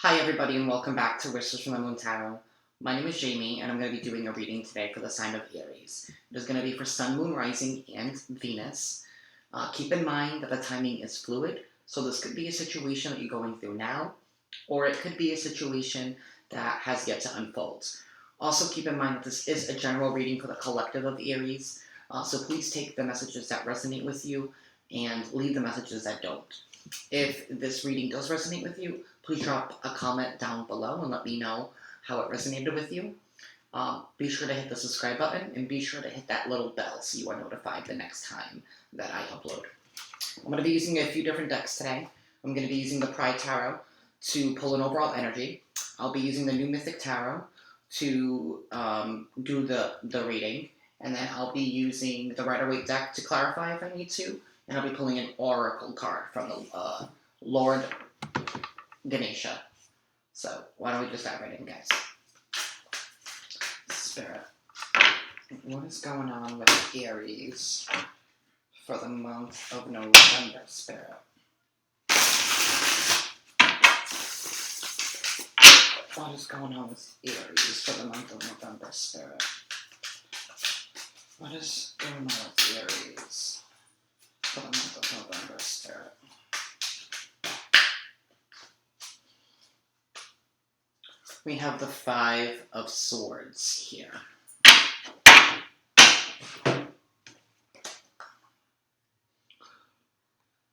Hi everybody and welcome back to Wishes from the Moon Tarot. My name is Jamie and I'm going to be doing a reading today for the sign of Aries. It is going to be for Sun, Moon, Rising, and Venus. Keep in mind that the timing is fluid, so this could be a situation that you're going through now, or it could be a situation that has yet to unfold. Also keep in mind that this is a general reading for the collective of Aries, so please take the messages that resonate with you and leave the messages that don't. If this reading does resonate with you, please drop a comment down below and let me know how it resonated with you. Be sure to hit the subscribe button and be sure to hit that little bell so you are notified the next time that I upload. I'm going to be using a few different decks today. I'm going to be using the Pride Tarot to pull an overall energy. I'll be using the New Mythic Tarot to do the reading. And then I'll be using the Rider-Waite deck to clarify if I need to. And I'll be pulling an Oracle card from the Lord Ganesha. So, why don't we just dive right in, guys? Spirit, what is going on with Aries for the month of November, Spirit? What is going on with Aries for the month of November, Spirit? What is going on with Aries for the month of November, Spirit? We have the Five of Swords here.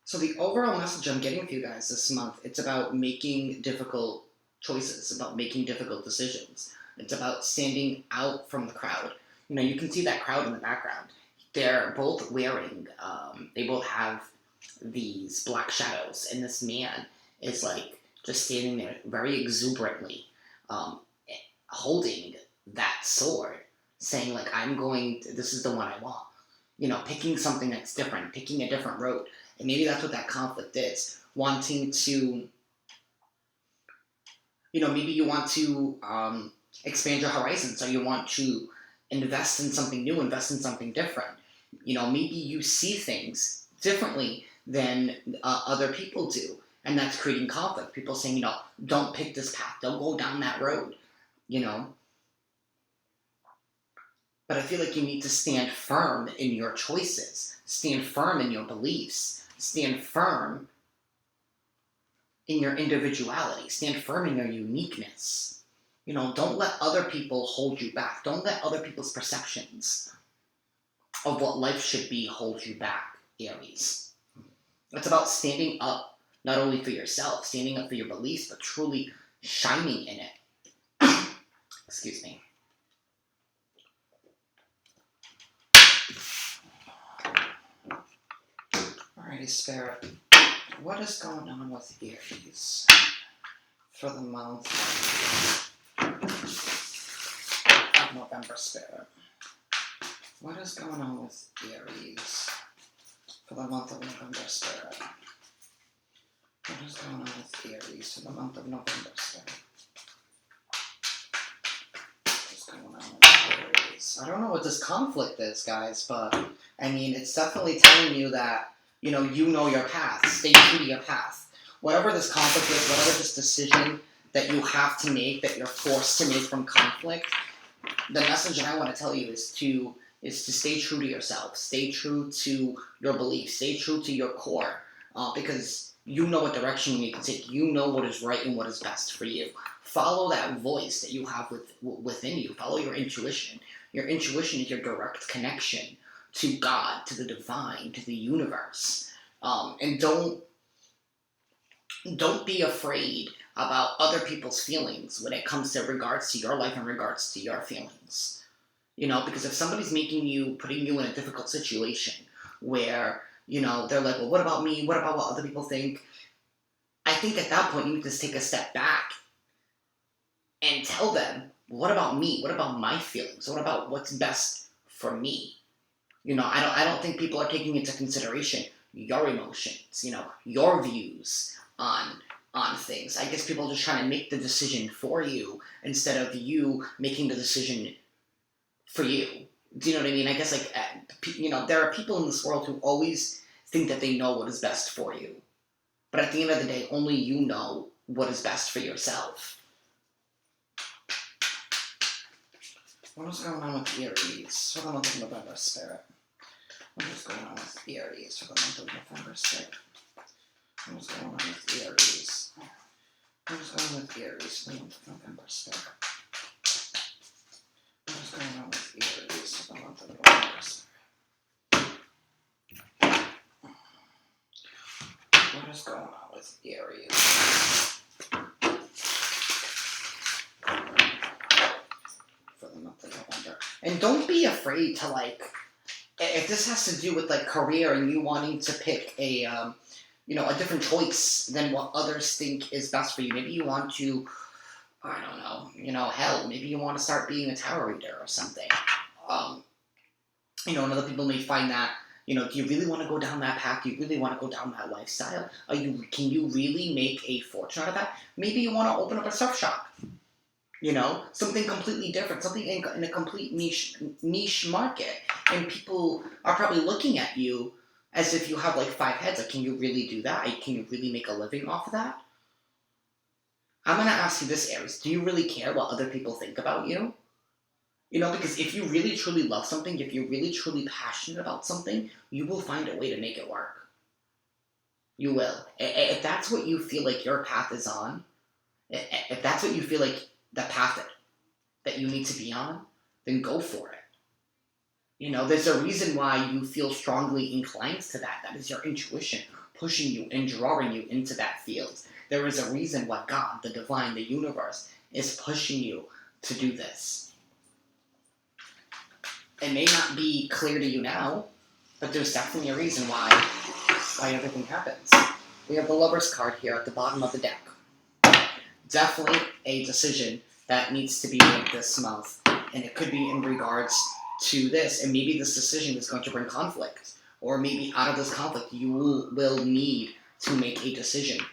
So the overall message I'm getting for you guys this month, it's about making difficult choices, about making difficult decisions. It's about standing out from the crowd. You know, you can see that crowd in the background. They're both wearing, they both have these black shadows, and this man is like just standing there very exuberantly, holding that sword, saying like, this is the one I want. You know, picking something that's different, picking a different road. And maybe that's what that conflict is. Wanting to, you know, maybe you want to expand your horizons, or you want to invest in something new, invest in something different. You know, maybe you see things differently than other people do. And that's creating conflict. People saying, you know, don't pick this path, don't go down that road, you know. But I feel like you need to stand firm in your choices, stand firm in your beliefs, stand firm in your individuality, stand firm in your uniqueness. You know, don't let other people hold you back. Don't let other people's perceptions of what life should be hold you back, Aries. It's about standing up, not only for yourself, standing up for your beliefs, but truly shining in it. Excuse me. Alrighty, Spirit. What is going on with Aries for the month of November, Spirit? What is going on with Aries for the month of November, Spirit? What is going on with Aries for the month of November, Spirit? What is going on with Aries? I don't know what this conflict is, guys, but I mean, it's definitely telling you that, you know your path. Stay true to your path. Whatever this conflict is, whatever this decision that you have to make, that you're forced to make from conflict, the message that I want to tell you is to stay true to yourself. Stay true to your beliefs. Stay true to your core. Because you know what direction you need to take. You know what is right and what is best for you. Follow that voice that you have within you. Follow your intuition. Your intuition is your direct connection to God, to the divine, to the universe. And don't be afraid about other people's feelings when it comes to regards to your life and regards to your feelings. You know, because if somebody's putting you in a difficult situation where, you know, they're like, well, what about me? What about what other people think? I think at that point you need to take a step back and tell them, what about me? What about my feelings? What about what's best for me? You know, I don't think people are taking into consideration your emotions, you know, your views on things. I guess people are just trying to make the decision for you instead of you making the decision for you. Do you know what I mean? I guess, like, you know, there are people in this world who always think that they know what is best for you. But at the end of the day, only you know what is best for yourself. What is going on with Aries for the month of November, Spirit? What is going on with Aries for the month of November, Spirit? What is going on with Aries? What is going on with Aries for the month of November, Spirit? What is going on with Aries for the month of November, Spirit? What is going on with Aries for the month of November? And don't be afraid to, like, if this has to do with, like, career and you wanting to pick a, a different choice than what others think is best for you. Maybe you want to, I don't know, hell, maybe you want to start being a tarot reader or something. And other people may find that, do you really want to go down that path? Do you really want to go down that lifestyle? Can you really make a fortune out of that? Maybe you want to open up a surf shop. Something completely different, something in a complete niche market. And people are probably looking at you as if you have like 5 heads. Like, can you really do that? Can you really make a living off of that? I'm going to ask you this, Aries. Do you really care what other people think about you? Because if you really truly love something, if you're really truly passionate about something, you will find a way to make it work. You will. If that's what you feel like your path is on, if that's what you feel like the path that you need to be on, then go for it. There's a reason why you feel strongly inclined to that. That is your intuition pushing you and drawing you into that field. There is a reason why God, the divine, the universe, is pushing you to do this. It may not be clear to you now, but there's definitely a reason why everything happens. We have the Lover's card here at the bottom of the deck. Definitely a decision that needs to be made this month, and it could be in regards to this, and maybe this decision is going to bring conflict, or maybe out of this conflict you will need to make a decision.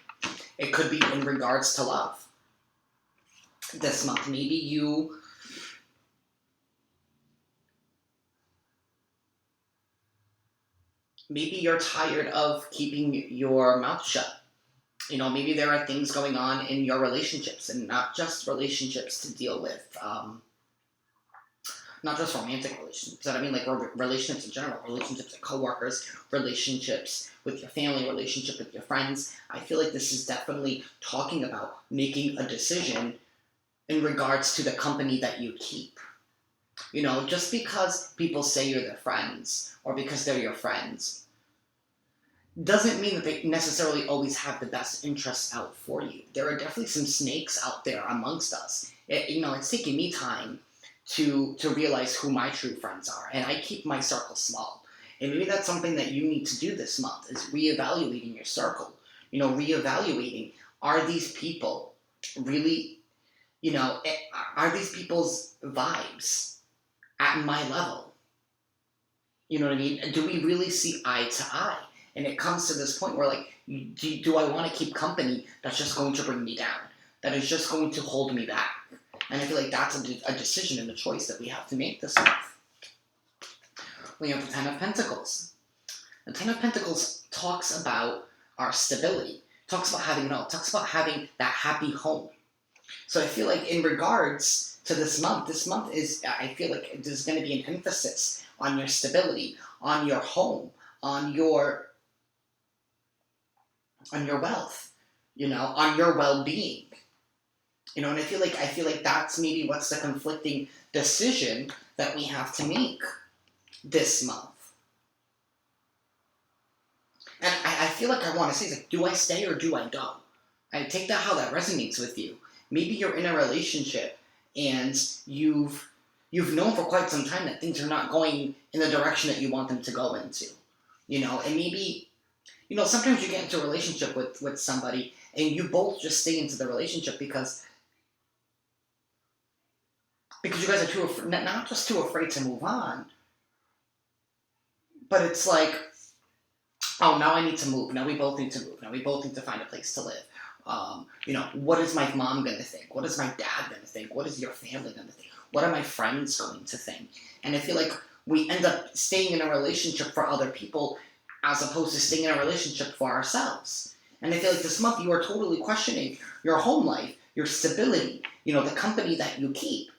It could be in regards to love this month. Maybe you're tired of keeping your mouth shut. Maybe there are things going on in your relationships, and not just relationships to deal with, not just romantic relationships, but I mean like relationships in general, relationships with coworkers, relationships with your family, relationship with your friends. I feel like this is definitely talking about making a decision in regards to the company that you keep. Just because people say you're their friends, or because they're your friends, doesn't mean that they necessarily always have the best interests out for you. There are definitely some snakes out there amongst us. It's taken me time to realize who my true friends are, and I keep my circle small. And maybe that's something that you need to do this month, is reevaluating your circle. Reevaluating, are these people really, are these people's vibes at my level? You know what I mean? Do we really see eye to eye? And it comes to this point where, like, do I want to keep company that's just going to bring me down, that is just going to hold me back? And I feel like that's a decision and a choice that we have to make this month. We have the Ten of Pentacles. The Ten of Pentacles talks about our stability, talks about having that happy home. So I feel like in regards to this month I feel like there's going to be an emphasis on your stability, on your home, on your wealth, on your well-being. And I feel like that's maybe what's the conflicting decision that we have to make this month. And I feel like I want to say, do I stay or do I go? I take that how that resonates with you. Maybe you're in a relationship and you've known for quite some time that things are not going in the direction that you want them to go into. And maybe, sometimes you get into a relationship with somebody and you both just stay into the relationship because you guys are not just too afraid to move on, but it's like, oh, now I need to move. Now we both need to move. Now we both need to find a place to live. What is my mom going to think? What is my dad going to think? What is your family going to think? What are my friends going to think? And I feel like we end up staying in a relationship for other people as opposed to staying in a relationship for ourselves. And I feel like this month you are totally questioning your home life, your stability, the company that you keep.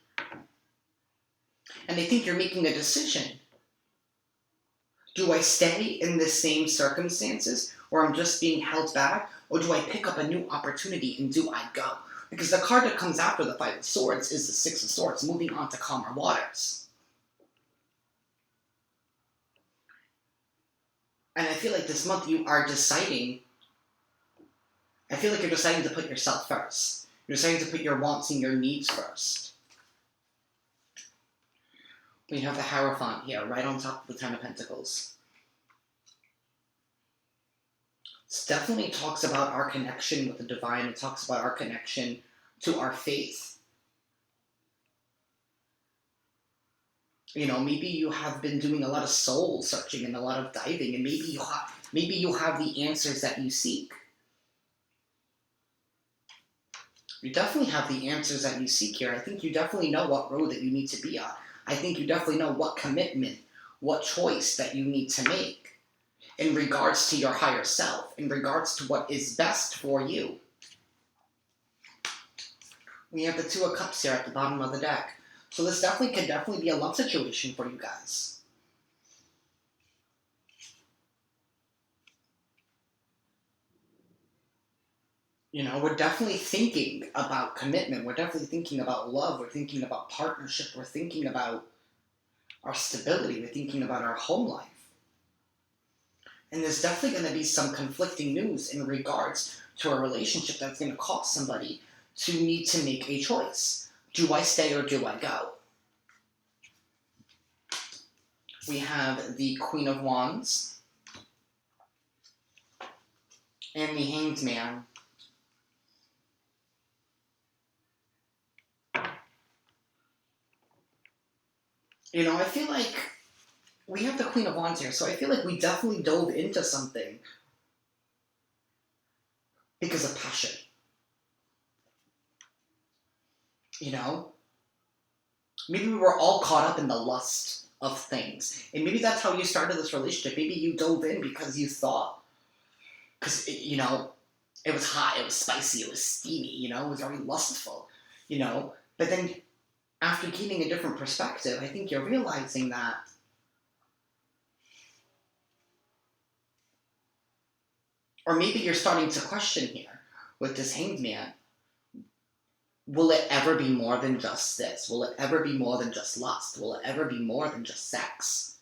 And I think you're making a decision. Do I stay in the same circumstances where I'm just being held back? Or do I pick up a new opportunity and do I go? Because the card that comes after the Five of Swords is the Six of Swords, moving on to calmer waters. And I feel like this month you are deciding, I feel like you're deciding to put yourself first. You're deciding to put your wants and your needs first. We have the Hierophant here, right on top of the Ten of Pentacles. It definitely talks about our connection with the divine. It talks about our connection to our faith. Maybe you have been doing a lot of soul searching and a lot of diving, and maybe you have the answers that you seek. You definitely have the answers that you seek here. I think you definitely know what road that you need to be on. I think you definitely know what commitment, what choice that you need to make in regards to your higher self, in regards to what is best for you. We have the Two of Cups here at the bottom of the deck. So this could definitely be a love situation for you guys. We're definitely thinking about commitment. We're definitely thinking about love. We're thinking about partnership. We're thinking about our stability. We're thinking about our home life. And there's definitely going to be some conflicting news in regards to a relationship that's going to cause somebody to need to make a choice. Do I stay or do I go? We have the Queen of Wands and the Hanged Man. I feel like we have the Queen of Wands here, so I feel like we definitely dove into something because of passion. Maybe we were all caught up in the lust of things. And maybe that's how you started this relationship. Maybe you dove in because you thought, because, it was hot, it was spicy, it was steamy, it was very lustful, But then after gaining a different perspective, I think you're realizing that or maybe you're starting to question here with this Hanged Man. Will it ever be more than just this? Will it ever be more than just lust? Will it ever be more than just sex?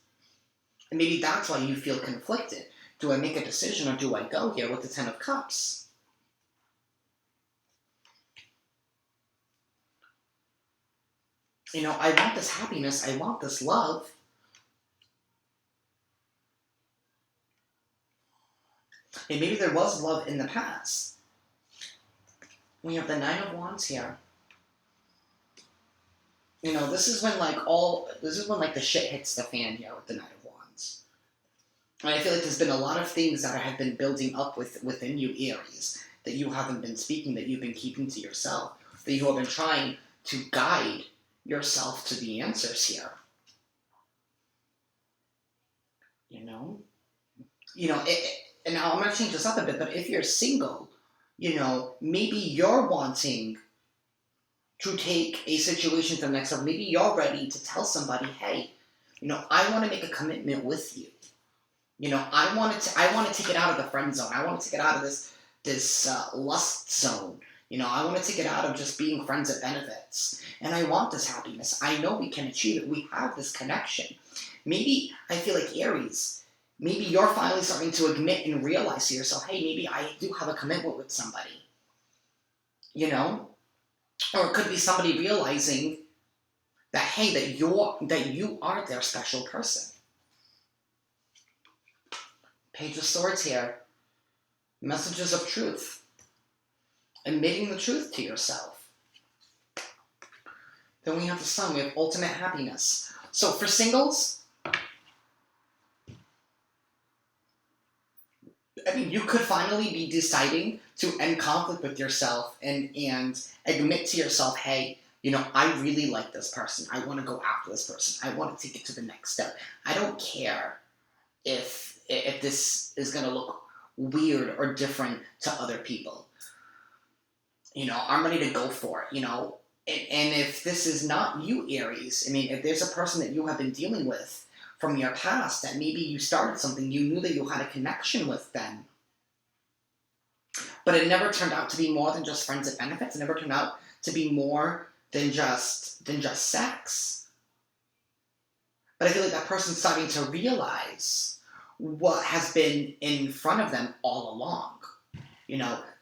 And maybe that's why you feel conflicted. Do I make a decision or do I go here with the Ten of Cups? I want this happiness. I want this love. And maybe there was love in the past. We have the Nine of Wands here. This is when the shit hits the fan here with the Nine of Wands. And I feel like there's been a lot of things that have been building up within you, Aries, that you haven't been speaking, that you've been keeping to yourself, that you have been trying to guide yourself to the answers here. And now I'm going to change this up a bit, but if you're single, maybe you're wanting to take a situation to the next level. Maybe you're ready to tell somebody, hey, I want to make a commitment with you. I want to take it out of the friend zone. I want to take it out of this lust zone. I want to take it out of just being friends at benefits. And I want this happiness. I know we can achieve it. We have this connection. Maybe I feel like Aries, maybe you're finally starting to admit and realize to yourself, hey, maybe I do have a commitment with somebody. Or it could be somebody realizing that, hey, that you are their special person. Page of Swords here. Messages of truth. Admitting the truth to yourself. Then we have the Sun. We have ultimate happiness. So for singles, you could finally be deciding to end conflict with yourself and admit to yourself, hey, I really like this person. I want to go after this person. I want to take it to the next step. I don't care if this is going to look weird or different to other people. I'm ready to go for it, And if this is not you, Aries, I mean, if there's a person that you have been dealing with from your past, that maybe you started something, you knew that you had a connection with them, but it never turned out to be more than just friends with benefits. It never turned out to be more than just sex. But I feel like that person's starting to realize what has been in front of them all along.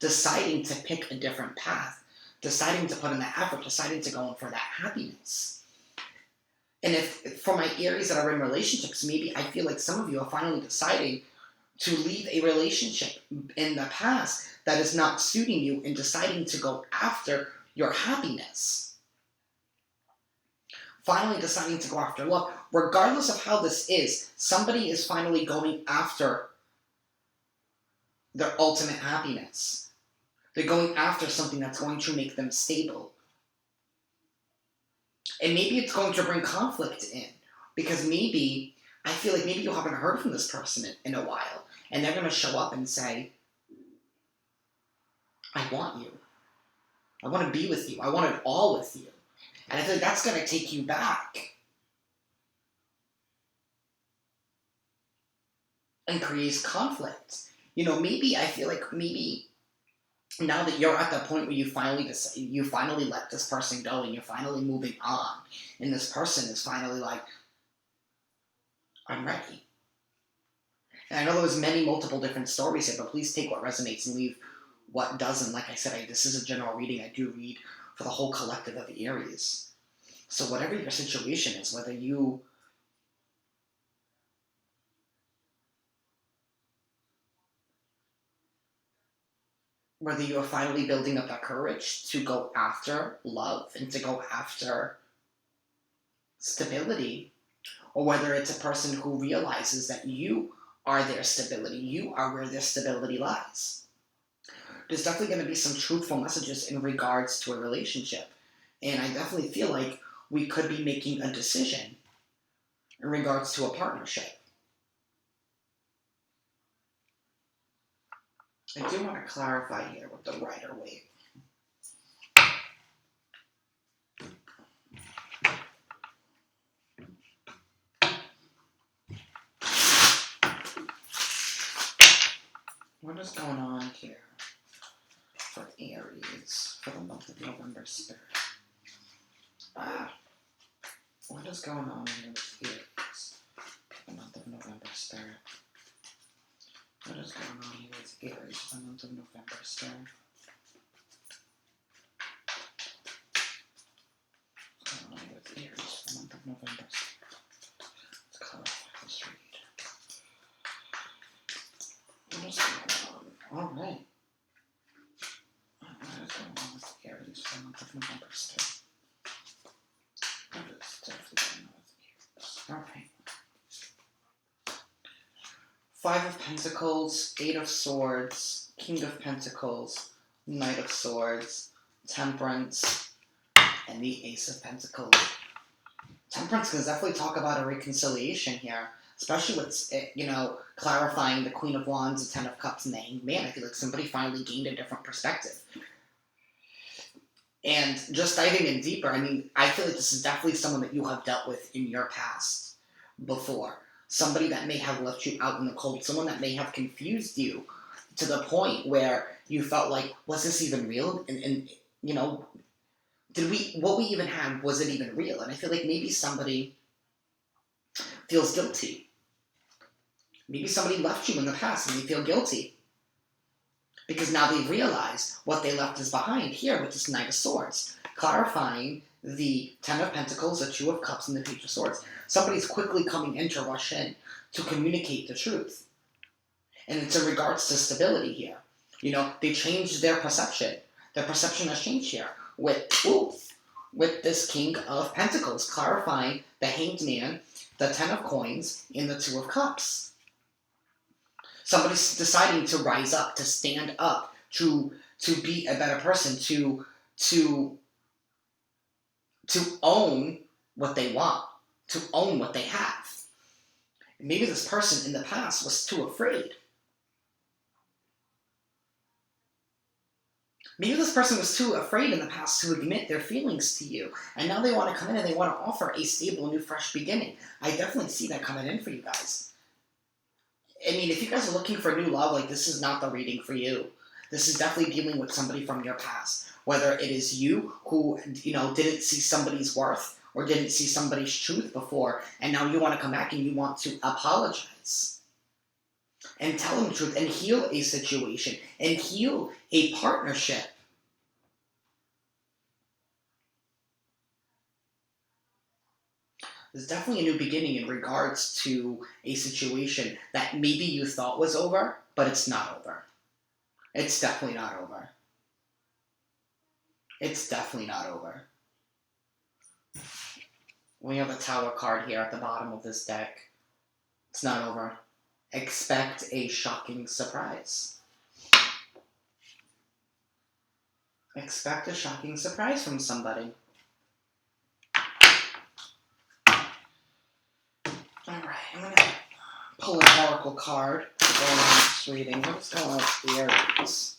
Deciding to pick a different path, deciding to put in that effort, deciding to go in for that happiness. And if for my Aries that are in relationships, maybe I feel like some of you are finally deciding to leave a relationship in the past that is not suiting you and deciding to go after your happiness. Finally deciding to go after love. Regardless of how this is, somebody is finally going after their ultimate happiness. They're going after something that's going to make them stable. And maybe it's going to bring conflict in. Because maybe, I feel like maybe you haven't heard from this person in a while. And they're going to show up and say, I want you. I want to be with you. I want it all with you. And I feel like that's going to take you back. And creates conflict. Maybe I feel like now that you're at that point where you finally let this person go and you're finally moving on, and this person is finally like, I'm ready. And I know there was multiple different stories here, but please take what resonates and leave what doesn't. Like I said, this is a general reading. I do read for the whole collective of the Aries. So whatever your situation is, whether you are finally building up that courage to go after love and to go after stability, or whether it's a person who realizes that you are their stability, you are where their stability lies. There's definitely going to be some truthful messages in regards to a relationship, and I definitely feel like we could be making a decision in regards to a partnership. I do want to clarify here with the Rider-Waite. What is going on here for Aries for the month of November spirit? What is going on here with Aries for the month of November spirit? What is going on here with Aries for the month of November spirit? What's going on with Aries for the month of November spirit? Let's clarify this read. What is going on? Alright. What is going on with Aries for the month of November spirit? What is definitely going on with Aries? Alright. 5 of Pentacles, 8 of Swords, King of Pentacles, Knight of Swords, Temperance, and the Ace of Pentacles. Temperance can definitely talk about a reconciliation here, especially with, clarifying the Queen of Wands, the Ten of Cups, and the Hanged Man. I feel like somebody finally gained a different perspective. And just diving in deeper, I feel like this is definitely someone that you have dealt with in your past before. Somebody that may have left you out in the cold. Someone that may have confused you to the point where you felt like, was this even real? And what we even had, was it even real? And I feel like maybe somebody feels guilty. Maybe somebody left you in the past and they feel guilty. Because now they realize what they left is behind here with this Knight of Swords. Clarifying the Ten of Pentacles, the Two of Cups, and the Page of Swords. Somebody's quickly coming in to rush in to communicate the truth. And it's in regards to stability here. They changed their perception. Their perception has changed here. With this King of Pentacles, clarifying the Hanged Man, the Ten of Coins, and the Two of Cups. Somebody's deciding to rise up, to stand up, to be a better person, to own what they want, to own what they have. Maybe this person in the past was too afraid. Maybe this person was too afraid in the past to admit their feelings to you, and now they want to come in and they want to offer a stable, new, fresh beginning. I definitely see that coming in for you guys. I mean, if you guys are looking for new love, like, this is not the reading for you. This is definitely dealing with somebody from your past. Whether it is you who, didn't see somebody's worth or didn't see somebody's truth before, and now you want to come back and you want to apologize and tell them the truth and heal a situation and heal a partnership. There's definitely a new beginning in regards to a situation that maybe you thought was over, but it's not over. It's definitely not over. It's definitely not over. We have a Tower card here at the bottom of this deck. It's not over. Expect a shocking surprise. Expect a shocking surprise from somebody. Alright, I'm going to pull an oracle card to go on this reading. What is going on with Aries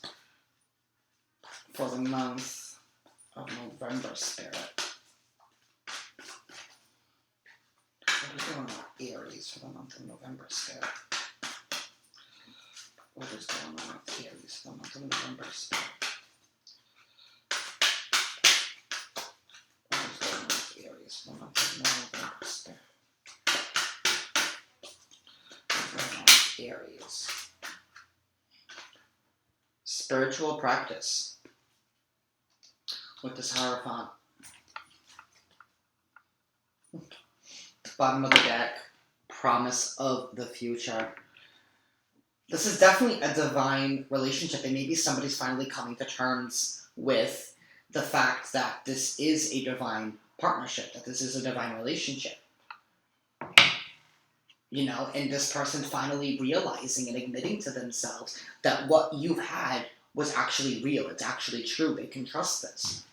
for the month of November, Spirit? What is going on with Aries for the month of November, Spirit? What is going on with Aries for the month of November, Spirit? What is going on with Aries for the month of November, Spirit? What is going on with Aries? Spiritual practice with this Hierophant. Bottom of the deck, promise of the future. This is definitely a divine relationship, and maybe somebody's finally coming to terms with the fact that this is a divine partnership, that this is a divine relationship. And this person finally realizing and admitting to themselves that what you've had was actually real, it's actually true, they can trust this.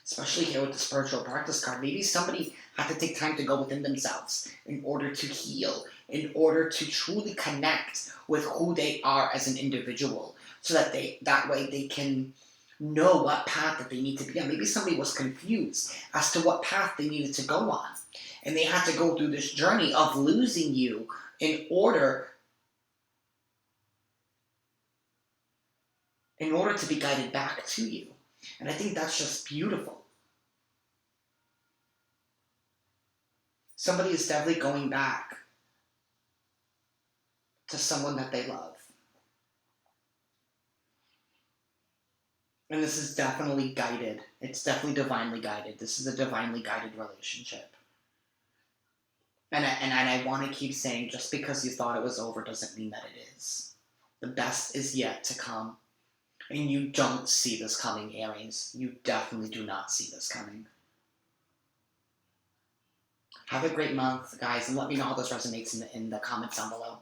Especially here with the spiritual practice card, maybe somebody had to take time to go within themselves in order to heal, in order to truly connect with who they are as an individual, so that way they can know what path that they need to be on. Maybe somebody was confused as to what path they needed to go on, and they had to go through this journey of losing you in order to be guided back to you. And I think that's just beautiful. Somebody is definitely going back to someone that they love. And this is definitely guided. It's definitely divinely guided. This is a divinely guided relationship. And I want to keep saying, just because you thought it was over doesn't mean that it is. The best is yet to come. And you don't see this coming, Aries. You definitely do not see this coming. Have a great month, guys, and let me know how this resonates in the comments down below.